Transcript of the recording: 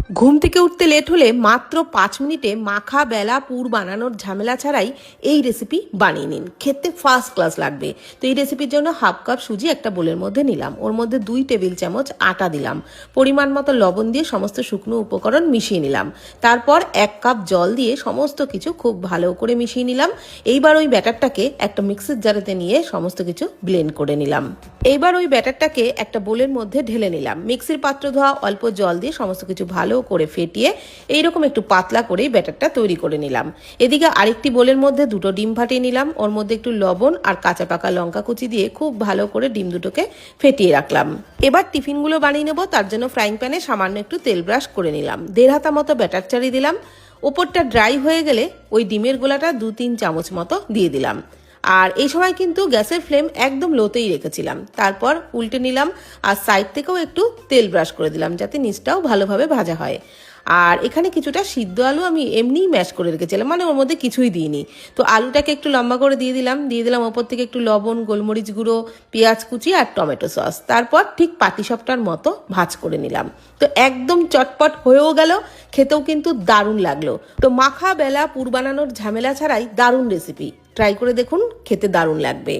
ঘুম থেকে উঠতে লেট হলে মাত্র 5 মিনিটে মাখা বেলা পুর বানানোর ঝামেলা ছাড়াই এই রেসিপি বানিয়ে নিন। খেতে ফার্স্ট ক্লাস লাগবে। তো এই রেসিপির জন্য হাফ কাপ সুজি একটা বোলের মধ্যে নিলাম, ওর মধ্যে 2 টেবিল চামচ আটা দিলাম, পরিমাণ মতো লবণ দিয়ে সমস্ত শুকনো উপকরণ মিশিয়ে নিলাম। তারপর 1 কাপ জল দিয়ে সমস্ত কিছু খুব ভালো করে মিশিয়ে নিলাম। এইবার ওই ব্যাটারটাকে একটা মিক্সির জারেতে নিয়ে সমস্ত কিছু ব্লেন্ড করে নিলাম। এইবার ওই ব্যাটারটাকে একটা বোলের মধ্যে ঢেলে নিলাম। মিক্সির পাত্র ধোয়া অল্প জল দিয়ে সমস্ত কিছু ভালো করে ফেটিয়ে এইরকম একটু পাতলা করেই ব্যাটারটা তৈরি করে নিলাম। এদিকে আরেকটি বোলের মধ্যে 2টো ডিম ফাটিয়ে নিলাম, ওর মধ্যে একটু লবণ আর কাঁচা পাকা লঙ্কা কুচি দিয়ে খুব ভালো করে ডিম দুটোকে ফেটিয়ে রাখলাম। এবার টিফিনগুলো বানিয়ে নেবো, তার জন্য ফ্রাইং প্যানে সামান্য একটু তেল ব্রাশ করে নিলাম, 1.5 হাতা মতো ব্যাটার চাড়িয়ে দিলাম। ওপরটা ড্রাই হয়ে গেলে ওই ডিমের গোলাটা 2-3 চামচ মতো দিয়ে দিলাম। আর এই সময় কিন্তু গ্যাসের ফ্লেম একদম লোতেই রেখেছিলাম। তারপর উল্টে নিলাম আর সাইড থেকেও একটু তেল ব্রাশ করে দিলাম যাতে নিচটাও ভালোভাবে ভাজা হয়। আর এখানে কিছুটা সিদ্ধ আলু আমি এমনিই ম্যাশ করে রেখেছিলাম, মানে ওর মধ্যে কিছুই দিইনি। তো আলুটাকে একটু লম্বা করে দিয়ে দিলাম ওপর থেকে একটু লবণ, গোলমরিচ গুঁড়ো, পেঁয়াজ কুচি আর টমেটো সস। তারপর ঠিক পাটিসাপটার মতো ভাজ করে নিলাম। তো একদম চটপট হয়েও গেল, খেতেও কিন্তু দারুণ লাগলো। তো মাখা বেলা পুর বানানোর ঝামেলা ছাড়াই দারুণ রেসিপি, ট্রাই করে দেখুন, খেতে দারুণ লাগবে।